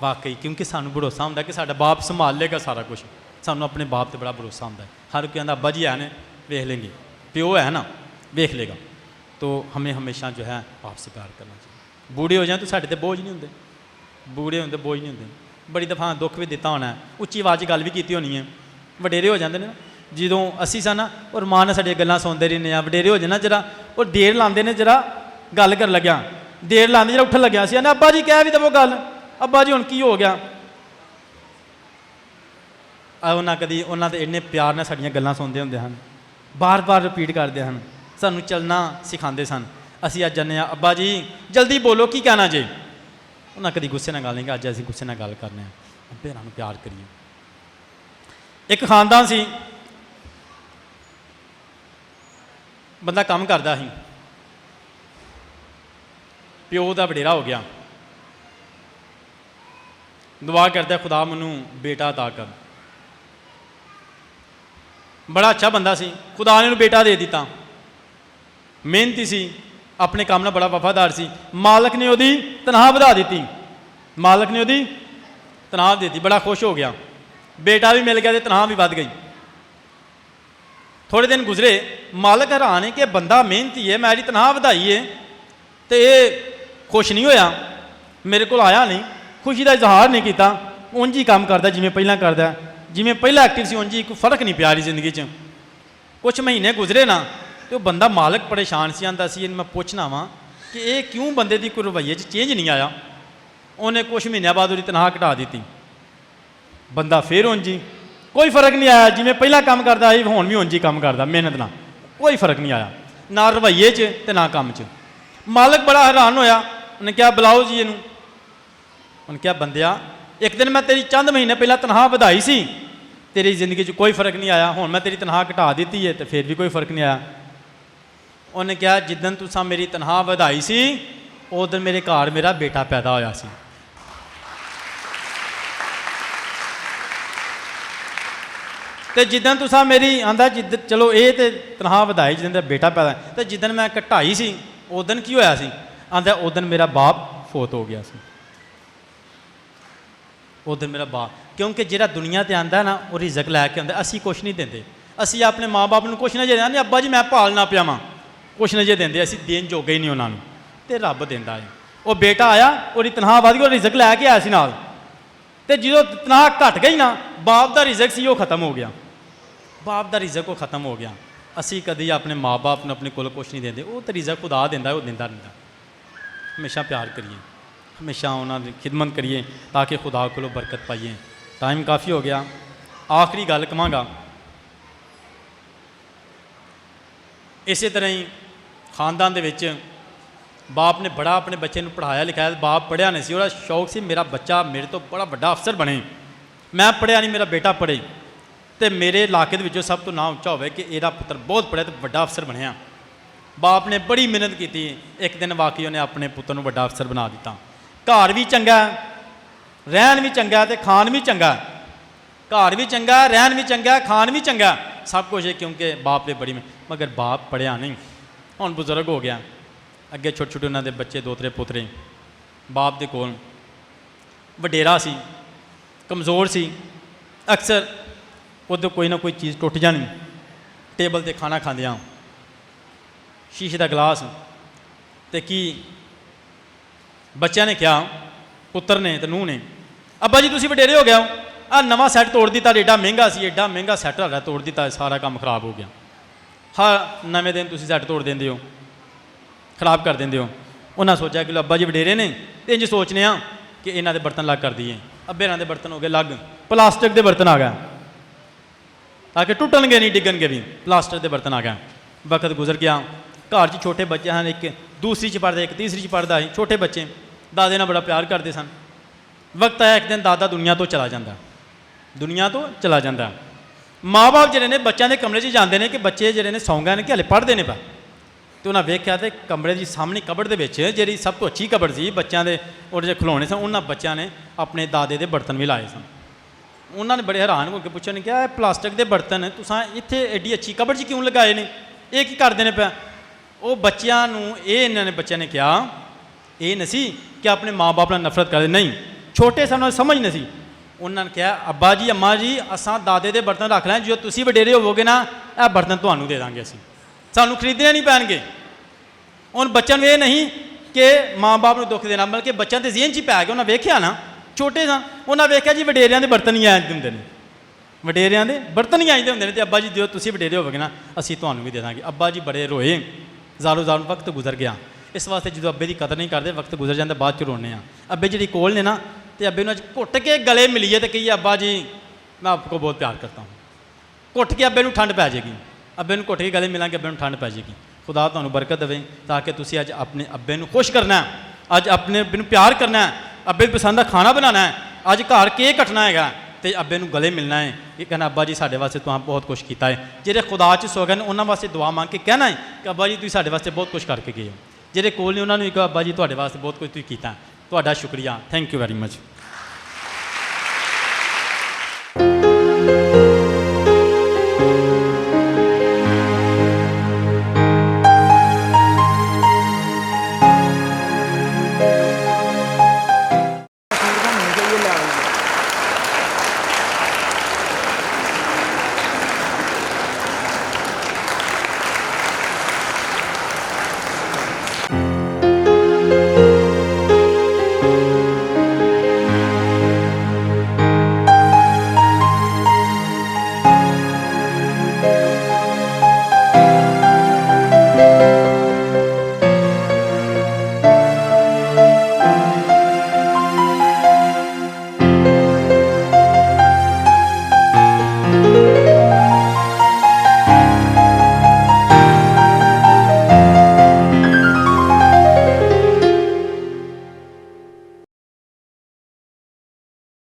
ਵਾਕਈ, ਕਿਉਂਕਿ ਸਾਨੂੰ ਭਰੋਸਾ ਹੁੰਦਾ ਕਿ ਸਾਡਾ ਬਾਪ ਸੰਭਾਲ ਲੇਗਾ ਸਾਰਾ ਕੁਛ। ਸਾਨੂੰ ਆਪਣੇ ਬਾਪ 'ਤੇ ਬੜਾ ਭਰੋਸਾ ਹੁੰਦਾ ਹੈ। ਹਰ ਕੋਈ ਕਹਿੰਦਾ ਅੱਬਾ ਜੀ ਹੈ ਨੇ, ਵੇਖ लेंगे, ਪਿਓ ਹੈ ਨਾ, ਵੇਖ ਲੇਗਾ। तो हमें हमेशा जो है आपसे प्यार करना चाहिए। बूढ़े हो जाए तो साढ़े बोझ नहीं होंगे, बूढ़े होंगे बोझ नहीं होंगे। बड़ी दफ़ा दुख भी दिता होना है, उच्ची आवाज़ गल भी की होनी है। वडेरे हो जाते हैं जो असी सन और मां ने साडियां गल्लां सुनते रहने, वडेरे हो जाना जरा और देर लाते हैं, जरा गल कर लग्या देर लाते, जरा उठन लग्या सी अब्बा जी कह भी दवो गल, अब्बा जी हुण की हो गया। उन्हें कभी उन्होंने तो इन्ने प्यार ने साडियां गल्लां सुनते होंदे हन, बार बार रिपीट करते हैं, सानू चलना सिखाते सन। असी अज जाने अब्बा जी जल्दी बोलो की कहना जे। उन्हें कभी गुस्से नाल गल नहीं, अज असीं गुस्से नाल गल करने, अब्बे नाल प्यार करिए। एक खानदान सी, बंदा काम करता ही, प्यो का वडेरा हो गया, दुआ करता खुदा मैनू बेटा अता कर। बड़ा अच्छा बंदा सी, खुदा ने बेटा दे दिता, मेहनती सी, अपने काम में बड़ा वफादार सी। मालक ने उसकी तनख्वाह बढ़ा दी, मालक ने उसकी तनख्वाह दे दी, बड़ा खुश हो गया, बेटा भी मिल गया तो तनख्वाह भी बढ़ गई। थोड़े दिन गुजरे, मालक हैरान है कि बंदा मेहनती है, मैं तनख्वाह बढ़ाई है तो ये खुश नहीं होया, मेरे को आया नहीं, खुशी का इजहार नहीं किया। ਉਂਝ ਹੀ ਕੰਮ ਕਰਦਾ ਜਿਵੇਂ ਪਹਿਲਾਂ ਕਰਦਾ, ਜਿਵੇਂ ਪਹਿਲਾਂ ਐਕਟਿਵ ਸੀ ਉਂਝ ਹੀ, ਕੋਈ ਫਰਕ ਨਹੀਂ ਪਿਆ ਰਹੀ ਜ਼ਿੰਦਗੀ 'ਚ। ਕੁਛ ਮਹੀਨੇ ਗੁਜ਼ਰੇ ਨਾ ਤੇ ਉਹ ਬੰਦਾ ਮਾਲਕ ਪਰੇਸ਼ਾਨ ਸੀ, ਆਂਦਾ ਸੀ ਇਹਨੂੰ ਮੈਂ ਪੁੱਛਣਾ ਵਾਂ ਕਿ ਇਹ ਕਿਉਂ ਬੰਦੇ ਦੀ ਕੋਈ ਰਵੱਈਏ 'ਚ ਚੇਂਜ ਨਹੀਂ ਆਇਆ। ਉਹਨੇ ਕੁਛ ਮਹੀਨਿਆਂ ਬਾਅਦ ਉਹਦੀ ਤਨਖਾਹ ਘਟਾ ਦਿੱਤੀ, ਬੰਦਾ ਫਿਰ ਉਂਝ ਹੀ, ਕੋਈ ਫਰਕ ਨਹੀਂ ਆਇਆ, ਜਿਵੇਂ ਪਹਿਲਾਂ ਕੰਮ ਕਰਦਾ ਸੀ ਹੁਣ ਵੀ ਉਂਝ ਹੀ ਕੰਮ ਕਰਦਾ ਮਿਹਨਤ ਨਾਲ, ਕੋਈ ਫਰਕ ਨਹੀਂ ਆਇਆ, ਨਾ ਰਵੱਈਏ 'ਚ ਤੇ ਨਾ ਕੰਮ 'ਚ। ਮਾਲਕ ਬੜਾ ਹੈਰਾਨ ਹੋਇਆ, ਉਹਨੇ ਕਿਹਾ ਬੁਲਾਓ ਜੀ ਇਹਨੂੰ। ਉਹਨੇ ਕਿਹਾ ਬੰਦਿਆ, ਇੱਕ ਦਿਨ ਮੈਂ ਤੇਰੀ ਚੰਦ ਮਹੀਨੇ ਪਹਿਲਾਂ ਤਨਖਾਹ ਵਧਾਈ ਸੀ, ਤੇਰੀ ਜ਼ਿੰਦਗੀ 'ਚ ਕੋਈ ਫਰਕ ਨਹੀਂ ਆਇਆ, ਹੁਣ ਮੈਂ ਤੇਰੀ ਤਨਖਾਹ ਘਟਾ ਦਿੱਤੀ ਹੈ ਤੇ ਫਿਰ ਵੀ ਕੋਈ ਫਰਕ ਨਹੀਂ ਆਇਆ। ਉਹਨੇ ਕਿਹਾ ਜਿੱਦਣ ਤੁਸੀਂ ਮੇਰੀ ਤਨਖਾਹ ਵਧਾਈ ਸੀ ਉਸ ਦਿਨ ਮੇਰੇ ਘਰ ਮੇਰਾ ਬੇਟਾ ਪੈਦਾ ਹੋਇਆ ਸੀ। ਤੇ ਜਿੱਦਣ ਤੁਸੀਂ ਮੇਰੀ ਆਂਦਾ ਚਲੋ ਇਹ ਤੇ ਤਨਖਾਹ ਵਧਾਈ, ਜਿੱਦਣ ਦਾ ਬੇਟਾ ਪੈਦਾ, ਤੇ ਜਿੱਦਣ ਮੈਂ ਘਟਾਈ ਸੀ ਉਸ ਦਿਨ ਕੀ ਹੋਇਆ ਸੀ? ਆਂਦਾ ਉਸ ਦਿਨ ਮੇਰਾ ਬਾਪ ਫੌਤ ਹੋ ਗਿਆ ਸੀ। ਉਸ ਦਿਨ ਮੇਰਾ ਬਾਪ, ਕਿਉਂਕਿ ਜਿਹੜਾ ਦੁਨੀਆ 'ਤੇ ਆਂਦਾ ਨਾ ਉਹ ਰਿਜ਼ਕ ਲੈ ਕੇ ਆਉਂਦਾ, ਅਸੀਂ ਕੁਛ ਨਹੀਂ ਦਿੰਦੇ, ਅਸੀਂ ਆਪਣੇ ਮਾਂ ਬਾਪ ਨੂੰ ਕੁਛ ਨਾ ਜੇ ਦਿੰਦੇ, ਅੱਬਾ ਜੀ ਮੈਂ ਪਾਲਣਾ ਪਿਆਵਾਂ, ਕੁਛ ਨਾ ਜੇ ਦਿੰਦੇ, ਅਸੀਂ ਦੇਣ ਜੋਗੇ ਹੀ ਨਹੀਂ ਉਹਨਾਂ ਨੂੰ, ਤੇ ਰੱਬ ਦਿੰਦਾ ਹੈ। ਉਹ ਬੇਟਾ ਆਇਆ, ਉਹਦੀ ਤਨਖਾਹ ਵਧ ਗਈ, ਉਹ ਰਿਜ਼ਕ ਲੈ ਕੇ ਆਇਆ ਸੀ ਨਾਲ, ਤੇ ਜਦੋਂ ਤਨਖਾਹ ਘਟ ਗਈ ਨਾ, ਬਾਪ ਦਾ ਰਿਜ਼ਕ ਸੀ ਉਹ ਖਤਮ ਹੋ ਗਿਆ, ਬਾਪ ਦਾ ਰਿਜ਼ਕ ਉਹ ਖਤਮ ਹੋ ਗਿਆ। ਅਸੀਂ ਕਦੀ ਆਪਣੇ ਮਾਂ ਬਾਪ ਨੂੰ ਆਪਣੇ ਕੋਲ ਕੁਛ ਨਹੀਂ ਦਿੰਦੇ, ਉਹ ਤਾਂ ਰਿਜ਼ਕ ਖੁਦਾ ਦਿੰਦਾ, ਉਹ ਦਿੰਦਾ ਰਹਿੰਦਾ। ਹਮੇਸ਼ਾ ਪਿਆਰ ਕਰੀਏ, ਹਮੇਸ਼ਾ ਉਹਨਾਂ ਦੀ ਖਿਦਮਤ ਕਰੀਏ ਤਾਂ ਕਿ ਖੁਦਾ ਕੋਲੋਂ ਬਰਕਤ ਪਾਈਏ। ਟਾਈਮ ਕਾਫੀ ਹੋ ਗਿਆ, ਆਖਰੀ ਗੱਲ ਕਹਾਂਗਾ। ਇਸੇ ਤਰ੍ਹਾਂ ਹੀ ਖਾਨਦਾਨ ਦੇ ਵਿੱਚ ਬਾਪ ਨੇ ਬੜਾ ਆਪਣੇ ਬੱਚੇ ਨੂੰ ਪੜ੍ਹਾਇਆ ਲਿਖਾਇਆ। ਬਾਪ ਪੜ੍ਹਿਆ ਨਹੀਂ ਸੀ, ਉਹਦਾ ਸ਼ੌਕ ਸੀ ਮੇਰਾ ਬੱਚਾ ਮੇਰੇ ਤੋਂ ਬੜਾ ਵੱਡਾ ਅਫਸਰ ਬਣੇ। ਮੈਂ ਪੜ੍ਹਿਆ ਨਹੀਂ, ਮੇਰਾ ਬੇਟਾ ਪੜ੍ਹੇ ਤੇ ਮੇਰੇ ਇਲਾਕੇ ਦੇ ਵਿੱਚੋਂ ਸਭ ਤੋਂ ਨਾਂ ਉੱਚਾ ਹੋਵੇ ਕਿ ਇਹਦਾ ਪੁੱਤਰ ਬਹੁਤ ਪੜ੍ਹਿਆ ਤੇ ਵੱਡਾ ਅਫਸਰ ਬਣਿਆ। ਬਾਪ ਨੇ ਬੜੀ ਮਿਹਨਤ ਕੀਤੀ, ਇੱਕ ਦਿਨ ਵਾਕਈ ਉਹਨੇ ਆਪਣੇ ਪੁੱਤਰ ਨੂੰ ਵੱਡਾ ਅਫਸਰ ਬਣਾ ਦਿੱਤਾ। ਘਰ ਵੀ ਚੰਗਾ, ਰਹਿਣ ਵੀ ਚੰਗਾ ਤੇ ਖਾਣ ਵੀ ਚੰਗਾ, ਘਰ ਵੀ ਚੰਗਾ, ਰਹਿਣ ਵੀ ਚੰਗਾ, ਖਾਣ ਵੀ ਚੰਗਾ, ਸਭ ਕੁਝ ਹੈ ਕਿਉਂਕਿ ਬਾਪ ਨੇ ਬੜੀ। ਮਗਰ ਬਾਪ ਪੜ੍ਹਿਆ ਨਹੀਂ, ਹੁਣ ਬਜ਼ੁਰਗ ਹੋ ਗਿਆ, ਅੱਗੇ ਛੋਟੇ ਛੋਟੇ ਉਹਨਾਂ ਦੇ ਬੱਚੇ ਦੋਤਰੇ ਪੋਤਰੇ। ਬਾਪ ਦੇ ਕੋਲ ਵਡੇਰਾ ਸੀ, ਕਮਜ਼ੋਰ ਸੀ, ਅਕਸਰ ਉਦੋਂ ਕੋਈ ਨਾ ਕੋਈ ਚੀਜ਼ ਟੁੱਟ ਜਾਣੀ, ਟੇਬਲ 'ਤੇ ਖਾਣਾ ਖਾਂਦਿਆਂ ਸ਼ੀਸ਼ੇ ਦਾ ਗਲਾਸ। ਤੇ ਕੀ ਬੱਚਿਆਂ ਨੇ ਕਿਹਾ, ਪੁੱਤਰ ਨੇ ਤੇ ਨੂੰਹ ਨੇ, ਅੱਬਾ ਜੀ ਤੁਸੀਂ ਵਡੇਰੇ ਹੋ ਗਿਆ, ਆਹ ਨਵਾਂ ਸੈੱਟ ਤੋੜ ਦਿੱਤਾ, ਐਡਾ ਮਹਿੰਗਾ ਸੀ, ਐਡਾ ਮਹਿੰਗਾ ਸੈੱਟ ਹੈਗਾ, ਤੋੜ ਦਿੱਤਾ, ਸਾਰਾ ਕੰਮ ਖਰਾਬ ਹੋ ਗਿਆ। ਹਾਂ ਨਵੇਂ ਦਿਨ ਤੁਸੀਂ ਸੈੱਟ ਤੋੜ ਦਿੰਦੇ ਹੋ, ਖਰਾਬ ਕਰ ਦਿੰਦੇ ਹੋ। ਉਹਨਾਂ ਸੋਚਿਆ ਕਿ ਅੱਬਾ ਜੀ ਵਡੇਰੇ ਨੇ ਤੇ ਇੰਝ ਸੋਚਨੇ ਆ ਕਿ ਇਹਨਾਂ ਦੇ ਬਰਤਨ ਲੱਗ ਕਰ ਦਈਏ। ਅੱਬੇ ਇਹਨਾਂ ਦੇ ਬਰਤਨ ਹੋ ਗਏ ਲੱਗ, ਪਲਾਸਟਿਕ ਦੇ ਬਰਤਨ ਆ ਗਏ ਤਾਂ ਕਿ ਟੁੱਟਣਗੇ ਨਹੀਂ, ਡਿੱਗਣਗੇ ਵੀ, ਪਲਾਸਟਿਕ ਦੇ ਬਰਤਨ ਆ ਗਏ। ਵਕਤ ਗੁਜ਼ਰ ਗਿਆ, ਘਰ 'ਚ ਛੋਟੇ ਬੱਚੇ ਹਨ, ਇੱਕ ਦੂਸਰੀ 'ਚ ਪੜ੍ਹਦਾ, ਇੱਕ ਤੀਸਰੀ 'ਚ ਪੜ੍ਹਦਾ ਹੈ, ਛੋਟੇ ਬੱਚੇ ਦਾਦੇ ਨਾਲ ਬੜਾ ਪਿਆਰ ਕਰਦੇ ਸਨ। ਵਕਤ ਆਇਆ ਇੱਕ ਦਿਨ ਦਾਦਾ ਦੁਨੀਆ ਤੋਂ ਚਲਾ ਜਾਂਦਾ, ਦੁਨੀਆ ਤੋਂ ਚਲਾ ਜਾਂਦਾ। ਮਾਂ ਬਾਪ ਜਿਹੜੇ ਨੇ ਬੱਚਿਆਂ ਦੇ ਕਮਰੇ 'ਚ ਜਾਂਦੇ ਨੇ ਕਿ ਬੱਚੇ ਜਿਹੜੇ ਨੇ ਸੌਂ ਗਏ ਨੇ ਕਿ ਹਲੇ ਪੜ੍ਹਦੇ ਨੇ ਪਾ, ਤੇ ਉਹਨਾਂ ਵੇਖਿਆ ਤੇ ਕਮਰੇ ਦੀ ਸਾਹਮਣੇ ਕਬੜ ਦੇ ਵਿੱਚ ਜਿਹੜੀ ਸਭ ਤੋਂ ਅੱਛੀ ਕਬੜ ਸੀ ਬੱਚਿਆਂ ਦੇ, ਉਹਦੇ 'ਚ ਖਿਡੌਣੇ ਸਨ, ਉਹਨਾਂ ਬੱਚਿਆਂ ਨੇ ਆਪਣੇ ਦਾਦੇ ਦੇ ਬਰਤਨ ਵੀ ਲਾਏ ਸਨ। ਉਹਨਾਂ ਨੇ ਬੜੇ ਹੈਰਾਨ ਹੋ ਕੇ ਪੁੱਛਿਆ, ਨੇ ਕਿਹਾ ਇਹ ਪਲਾਸਟਿਕ ਦੇ ਬਰਤਨ ਤੁਸੀਂ ਇੱਥੇ ਐਡੀ ਅੱਛੀ ਕਬੜ 'ਚ ਕਿਉਂ ਲਗਾਏ ਨੇ, ਇਹ ਕੀ ਕਰਦੇ ਨੇ ਪਿਆ? ਉਹ ਬੱਚਿਆਂ ਨੂੰ ਇਹਨਾਂ ਨੇ ਬੱਚਿਆਂ ਨੇ ਕਿਹਾ, ਇਹ ਨਹੀਂ ਸੀ ਕਿ ਆਪਣੇ ਮਾਂ ਬਾਪ ਨਾਲ ਨਫ਼ਰਤ ਕਰਦੇ, ਨਹੀਂ, ਛੋਟੇ ਸਾਨੂੰ ਸਮਝ ਨਹੀਂ ਸੀ। ਉਹਨਾਂ ਨੇ ਕਿਹਾ ਅੱਬਾ ਜੀ ਅੰਮਾ ਜੀ ਅਸਾਂ ਦਾਦੇ ਦੇ ਬਰਤਨ ਰੱਖ ਲੈਂ, ਜਦੋਂ ਤੁਸੀਂ ਵਡੇਰੇ ਹੋਵੋਗੇ ਨਾ ਇਹ ਬਰਤਨ ਤੁਹਾਨੂੰ ਦੇ ਦਾਂਗੇ, ਅਸੀਂ ਸਾਨੂੰ ਖਰੀਦਣੇ ਨਹੀਂ ਪੈਣਗੇ। ਹੁਣ ਬੱਚਿਆਂ ਨੂੰ ਇਹ ਨਹੀਂ ਕਿ ਮਾਂ ਬਾਪ ਨੂੰ ਦੁੱਖ ਦੇਣਾ, ਬਲਕਿ ਬੱਚਿਆਂ ਦੇ ਜ਼ਿਹਨ 'ਚ ਹੀ ਪੈ ਗਿਆ। ਉਹਨਾਂ ਵੇਖਿਆ ਨਾ, ਛੋਟੇ ਸਨ, ਉਹਨਾਂ ਵੇਖਿਆ ਜੀ ਵਡੇਰਿਆਂ ਦੇ ਬਰਤਨ ਹੀ ਆਏ ਹੁੰਦੇ ਨੇ, ਵਡੇਰਿਆਂ ਦੇ ਬਰਤਨ ਹੀ ਆਏ ਹੁੰਦੇ ਨੇ, ਤੇ ਅੱਬਾ ਜੀ ਜਦੋਂ ਤੁਸੀਂ ਵਡੇਰੇ ਹੋਵੋਗੇ ਨਾ ਅਸੀਂ ਤੁਹਾਨੂੰ ਵੀ ਦੇ ਦਾਂਗੇ। ਅੱਬਾ ਜੀ ਬੜੇ ਰੋਏ, ਜ਼ਾਰੋ ਜ਼ਾਰ ਵਕਤ ਗੁਜ਼ਰ ਗਿਆ। ਇਸ ਵਾਸਤੇ ਜਦੋਂ ਅੱਬੇ ਦੀ ਕਦਰ ਨਹੀਂ ਕਰਦੇ, ਵਕਤ ਗੁਜ਼ਰ ਜਾਂਦਾ, ਬਾਅਦ 'ਚ ਰੋਂਦੇ ਆ। ਅੱਬੇ ਜਿਹੜੀ ਕੋਲ ਨੇ ਨਾ, ਤੇ ਅੱਬੇ ਨੂੰ ਅੱਜ ਘੁੱਟ ਕੇ ਗਲੇ ਮਿਲੀਏ ਤੇ ਕਹੀਏ ਅੱਬਾ ਜੀ ਮੈਂ ਆਪਕੋ ਬਹੁਤ ਪਿਆਰ ਕਰਤਾ ਹੂੰ, ਘੁੱਟ ਕੇ ਅੱਬੇ ਨੂੰ ਠੰਡ ਪੈ ਜਾਏਗੀ। ਅੱਬੇ ਨੂੰ ਘੁੱਟ ਕੇ ਗਲੇ ਮਿਲਾਂਗੇ, ਅੱਬੇ ਨੂੰ ਠੰਡ ਪੈ ਜਾਏਗੀ। ਖੁਦਾ ਤੁਹਾਨੂੰ ਬਰਕਤ ਦੇਵੇ ਤਾਂ ਕਿ ਤੁਸੀਂ ਅੱਜ ਆਪਣੇ ਅੱਬੇ ਨੂੰ ਖੁਸ਼ ਕਰਨਾ, ਅੱਜ ਆਪਣੇ ਅੱਬੇ ਨੂੰ ਪਿਆਰ ਕਰਨਾ, ਅੱਬੇ ਦੀ ਪਸੰਦ ਦਾ ਖਾਣਾ ਬਣਾਉਣਾ ਹੈ, ਅੱਜ ਘਰ ਕੇਕ ਕੱਟਣਾ ਹੈਗਾ ਤੇ ਅੱਬੇ ਨੂੰ ਗਲੇ ਮਿਲਣਾ ਹੈ। ਇਹ ਕਹਿਣਾ ਅੱਬਾ ਜੀ ਸਾਡੇ ਵਾਸਤੇ ਤੁਸੀਂ ਬਹੁਤ ਕੁਛ ਕੀਤਾ ਹੈ। ਜਿਹੜੇ ਖੁਦਾ 'ਚ ਸੋ ਗਏ ਨੇ ਉਹਨਾਂ ਵਾਸਤੇ ਦੁਆ ਮੰਗ ਕੇ ਕਹਿਣਾ ਹੈ ਕਿ ਅੱਬਾ ਜੀ ਤੁਸੀਂ ਸਾਡੇ ਵਾਸਤੇ ਬਹੁਤ ਕੁਛ ਕਰਕੇ ਗਏ ਹੋ। ਜਿਹੜੇ ਕੋਲ ਨੇ ਉਹਨਾਂ ਨੂੰ ਵੀ ਕਹੋ ਅੱਬਾ ਜੀ ਤੁਹਾਡੇ ਵਾਸਤੇ ਬਹੁਤ ਕੁਝ ਤੁਸੀਂ ਕੀਤਾ, ਤੁਹਾਡਾ ਸ਼ੁਕਰੀਆ, ਥੈਂਕ ਯੂ ਵੈਰੀ ਮਚ।